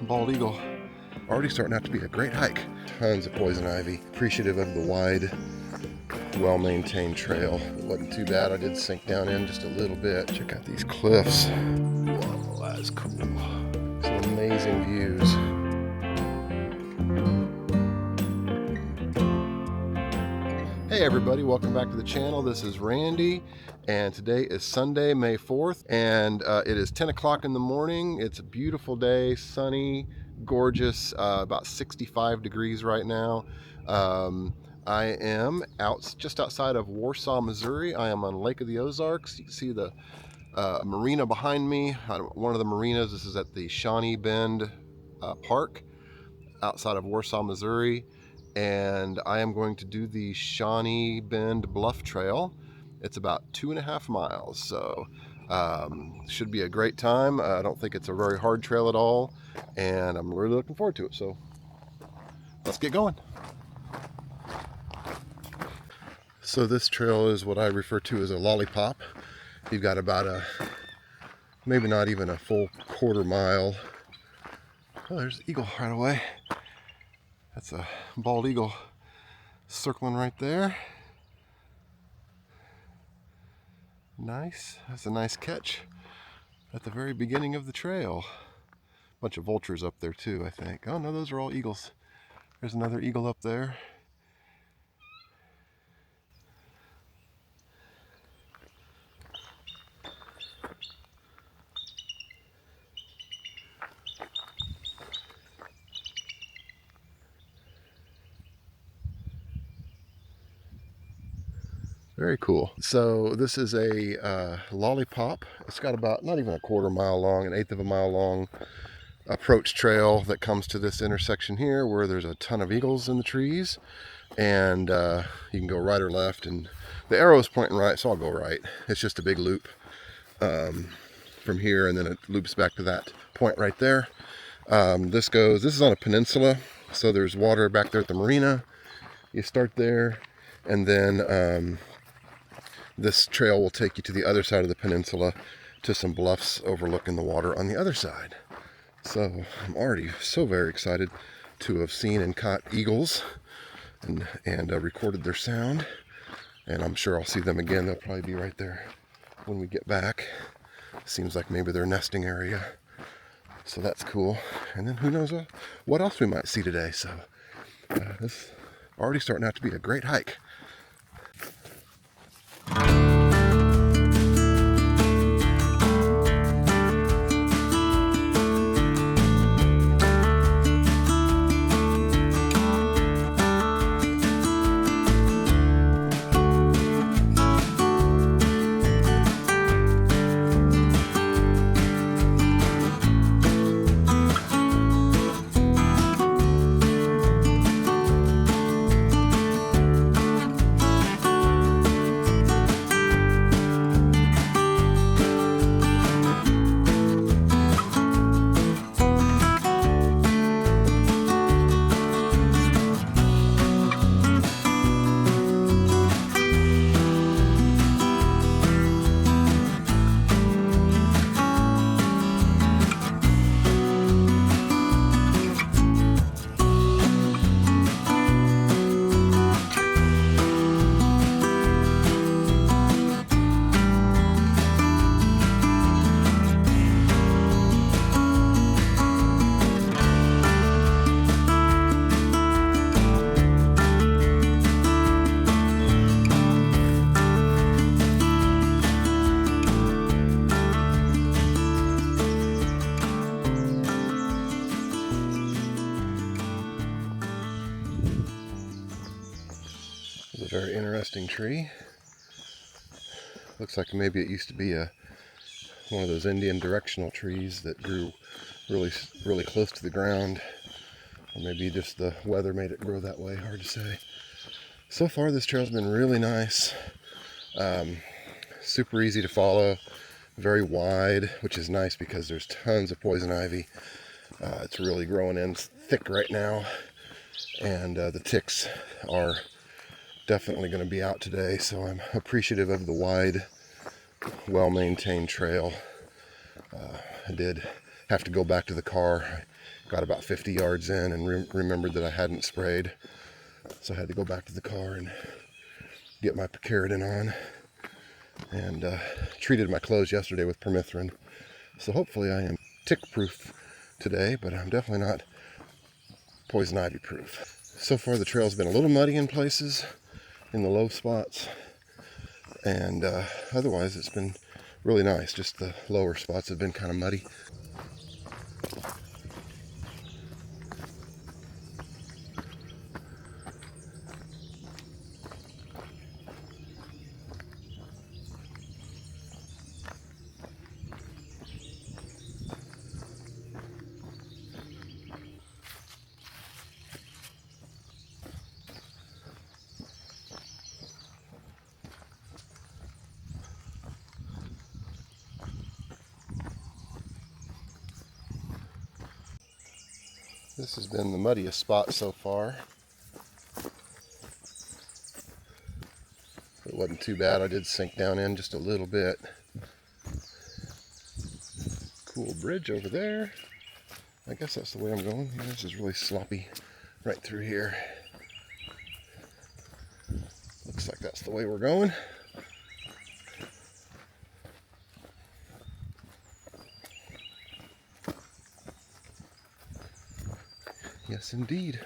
bald eagle. Already starting out to be a great hike. Tons of poison ivy. Appreciative of the wide, well-maintained trail. It wasn't too bad. I did sink down in just a little bit. Check out these cliffs. Whoa, that's cool. Some amazing views. Hey everybody, welcome back to the channel. This is Randy, and today is Sunday, May 4th, and it is 10 o'clock in the morning. It's a beautiful day, sunny, gorgeous, about 65 degrees right now. I am just outside of Warsaw, Missouri. I am on Lake of the Ozarks. You can see the marina behind me, one of the marinas. This is at the Shawnee Bend Park outside of Warsaw, Missouri. And I am going to do the Shawnee Bend Bluff Trail. It's about 2.5 miles, so should be a great time. I don't think it's a very hard trail at all, and I'm really looking forward to it. So let's get going. So this trail is what I refer to as a lollipop. You've got about maybe not even a full quarter mile. Oh, there's the eagle right away. That's a bald eagle circling right there. Nice. That's a nice catch at the very beginning of the trail. Bunch of vultures up there too, I think. Oh no, those are all eagles. There's another eagle up there. Very cool. So this is a lollipop. It's got about not even a quarter mile long, 1/8 of a mile long approach trail that comes to this intersection here where there's a ton of eagles in the trees, and you can go right or left, and the arrow is pointing right, so I'll go right. It's just a big loop from here, and then it loops back to that point right there. This is on a peninsula, so there's water back there at the marina. You start there, and then this trail will take you to the other side of the peninsula to some bluffs overlooking the water on the other side. So I'm already so very excited to have seen and caught eagles and recorded their sound. And I'm sure I'll see them again. They'll probably be right there when we get back. Seems like maybe their nesting area. So that's cool. And then who knows what else we might see today. So this is already starting out to be a great hike. It's a very interesting tree. Looks like maybe it used to be one of those Indian directional trees that grew really close to the ground, or maybe just the weather made it grow that way. Hard to say. So far this trail's been really nice, super easy to follow, very wide, which is nice because there's tons of poison ivy. It's really growing in thick right now, and the ticks are definitely going to be out today, so I'm appreciative of the wide, well-maintained trail. I did have to go back to the car. I got about 50 yards in and remembered that I hadn't sprayed. So I had to go back to the car and get my picaridin on, and treated my clothes yesterday with permethrin. So hopefully I am tick proof today, but I'm definitely not poison ivy proof. So far the trail's been a little muddy in places, in the low spots, and otherwise it's been really nice. Just the lower spots have been kind of muddy. This has been the muddiest spot so far. It wasn't too bad. I did sink down in just a little bit. Cool bridge over there. I guess that's the way I'm going. Yeah, this is really sloppy right through here. Looks like that's the way we're going. Yes, indeed.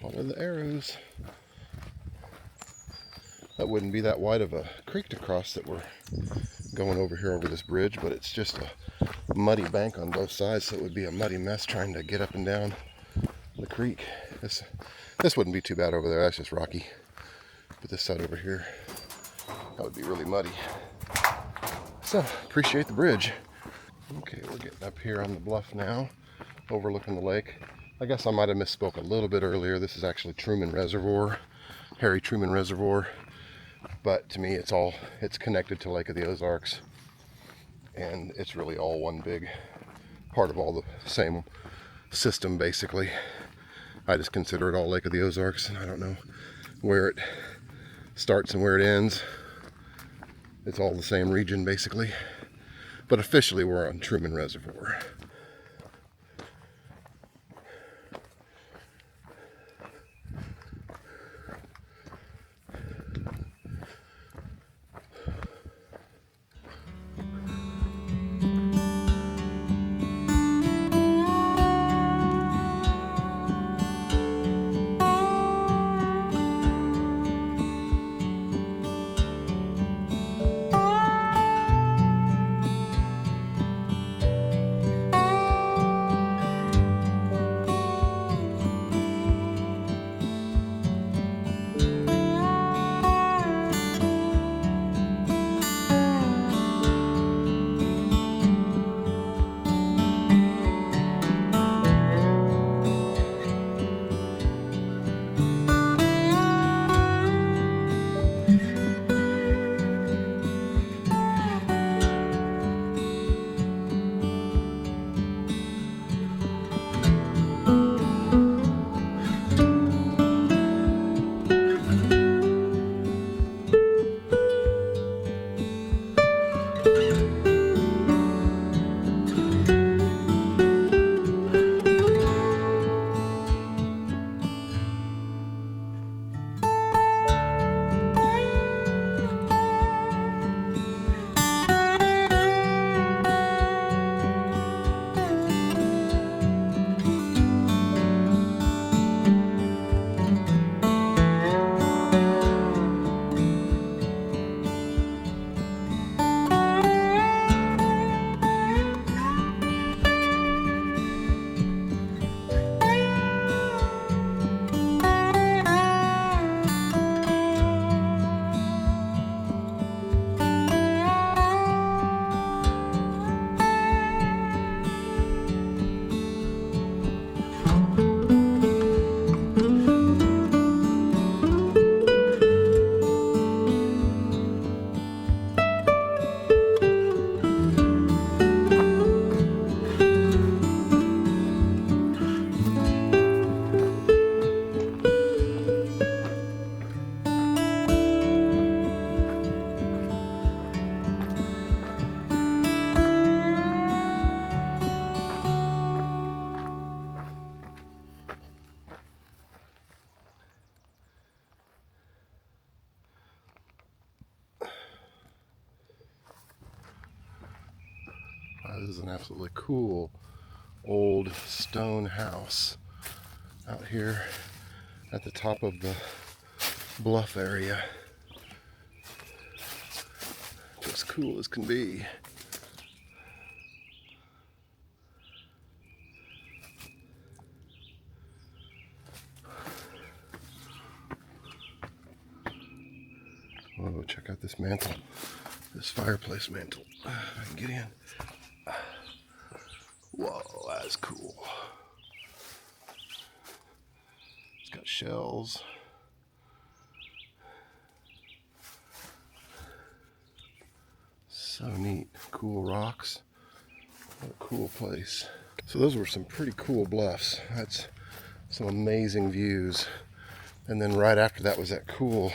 Follow the arrows. That wouldn't be that wide of a creek to cross that we're going over here over this bridge, but it's just a muddy bank on both sides, so it would be a muddy mess trying to get up and down the creek. This wouldn't be too bad over there. That's just rocky. But this side over here, that would be really muddy. So, appreciate the bridge. Okay, we're getting up here on the bluff now, overlooking the lake. I guess I might have misspoke a little bit earlier. This is actually Truman Reservoir, Harry Truman Reservoir. But to me, it's connected to Lake of the Ozarks. And it's really all one big part of all the same system, basically. I just consider it all Lake of the Ozarks, and I don't know where it starts and where it ends. It's all the same region, basically. But officially, we're on Truman Reservoir. is an absolutely cool old stone house out here at the top of the bluff area. As cool as can be. Oh, check out this mantle, this fireplace mantle. If I can get in. Whoa, that's cool. It's got shells. So neat. Cool rocks. What a cool place. So those were some pretty cool bluffs. That's some amazing views. And then right after that was that cool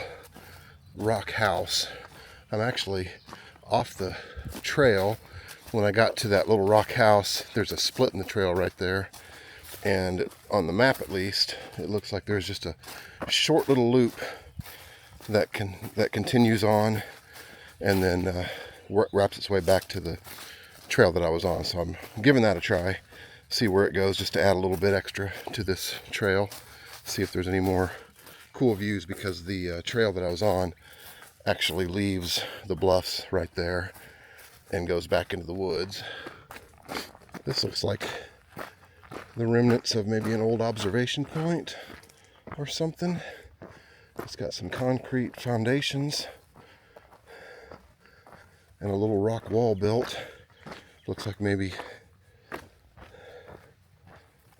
rock house. I'm actually off the trail. When I got to that little rock house, there's a split in the trail right there. And on the map at least, it looks like there's just a short little loop that continues on and then wraps its way back to the trail that I was on. So I'm giving that a try, see where it goes, just to add a little bit extra to this trail, see if there's any more cool views, because the trail that I was on actually leaves the bluffs right there and goes back into the woods. This looks like the remnants of maybe an old observation point or something. It's got some concrete foundations and a little rock wall built. Looks like maybe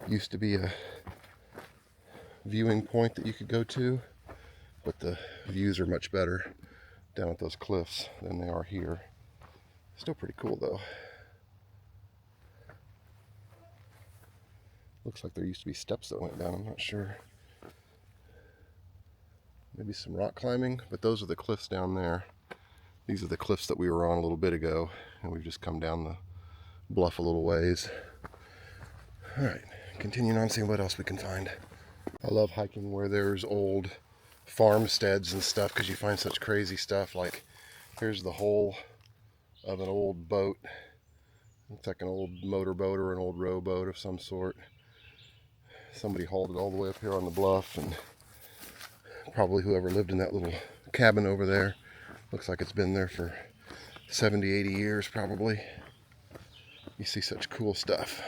used to be a viewing point that you could go to, but the views are much better down at those cliffs than they are here. Still pretty cool though. Looks like there used to be steps that went down, I'm not sure. Maybe some rock climbing, but those are the cliffs down there. These are the cliffs that we were on a little bit ago, and we've just come down the bluff a little ways. All right, continuing on, seeing what else we can find. I love hiking where there's old farmsteads and stuff, because you find such crazy stuff. Like, here's the hull of an old boat. Looks like an old motorboat or an old rowboat of some sort. Somebody hauled it all the way up here on the bluff, and probably whoever lived in that little cabin over there. Looks like it's been there for 70, 80 years probably. You see such cool stuff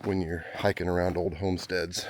when you're hiking around old homesteads.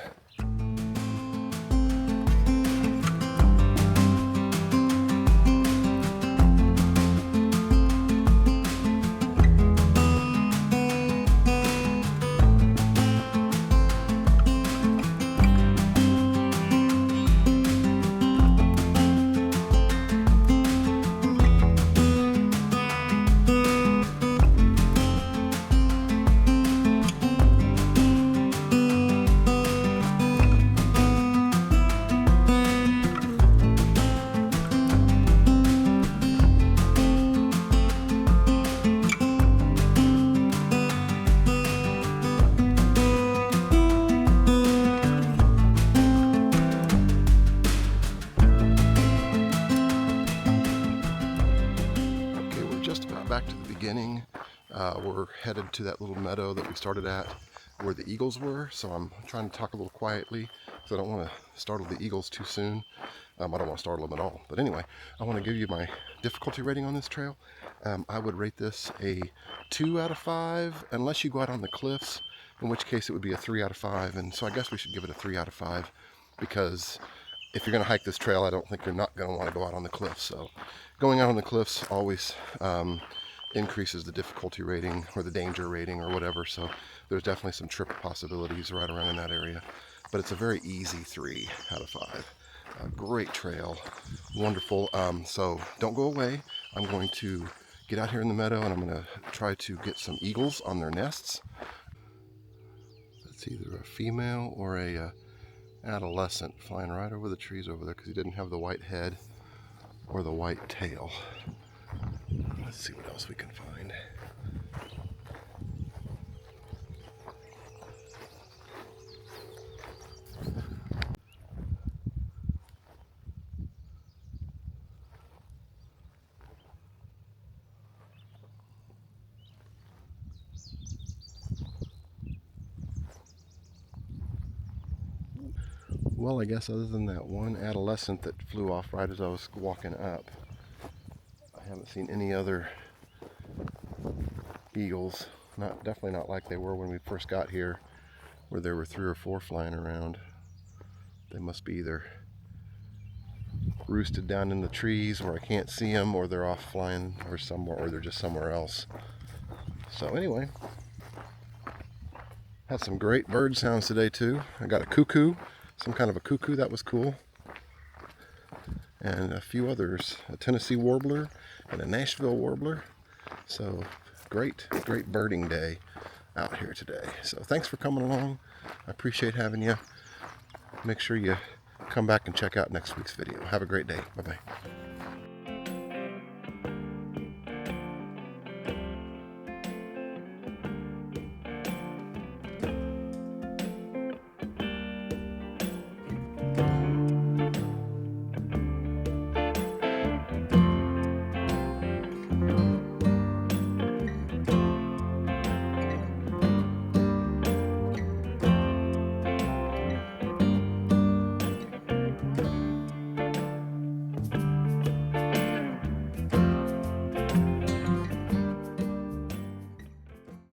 Back to the beginning. We're headed to that little meadow that we started at where the eagles were, so I'm trying to talk a little quietly because I don't want to startle the eagles too soon. I don't want to startle them at all, but anyway, I want to give you my difficulty rating on this trail. I would rate this a 2 out of 5 unless you go out on the cliffs, in which case it would be a 3 out of 5, and so I guess we should give it a 3 out of 5 because if you're going to hike this trail, I don't think you're not going to want to go out on the cliffs. So going out on the cliffs always increases the difficulty rating or the danger rating or whatever. So there's definitely some trip possibilities right around in that area. But it's a very easy 3 out of 5. Great trail, wonderful. So don't go away. I'm going to get out here in the meadow and I'm going to try to get some eagles on their nests. That's either a female or a adolescent flying right over the trees over there because he didn't have the white head or the white tail. Let's see what else we can find. Well, I guess other than that one adolescent that flew off right as I was walking up, I haven't seen any other eagles. Definitely not like they were when we first got here, where there were 3 or 4 flying around. They must be either roosted down in the trees where I can't see them, or they're off flying or somewhere, or they're just somewhere else. So anyway, had some great bird sounds today too. I got a cuckoo, some kind of a cuckoo, that was cool, and a few others, a Tennessee warbler and a Nashville warbler. So great birding day out here today. So thanks for coming along. I appreciate having you. Make sure you come back and check out next week's video. Have a great day. Bye-bye.